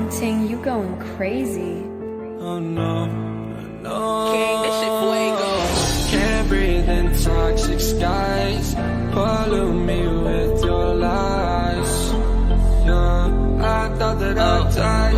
Ting, you going crazy. Oh no, no. King, this shit fuego. Can't breathe in toxic skies. Pollute me with your lies. Yeah, I thought that I'd die.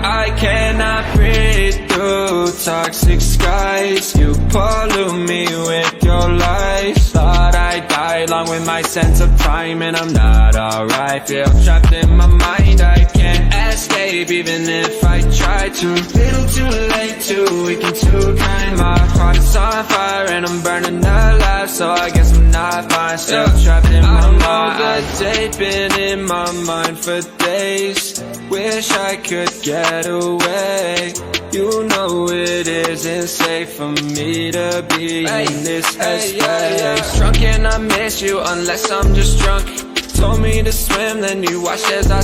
I cannot breathe through toxic skies. You pollute me with your lies. Thought I'd die along with my sense of time, and I'm not alright. Feel trapped in my mind, I can't escape even if I try to. Little too late, too weak and too kind. My heart is on fire and I'm burning alive, so I guess I'm not fine. Still trapped in my mind. The day been in my mind for days. Wish I could get away. You know it isn't safe for me to be in this headspace. Drunk and I miss you unless I'm just drunk. Told me to swim, then you watched as I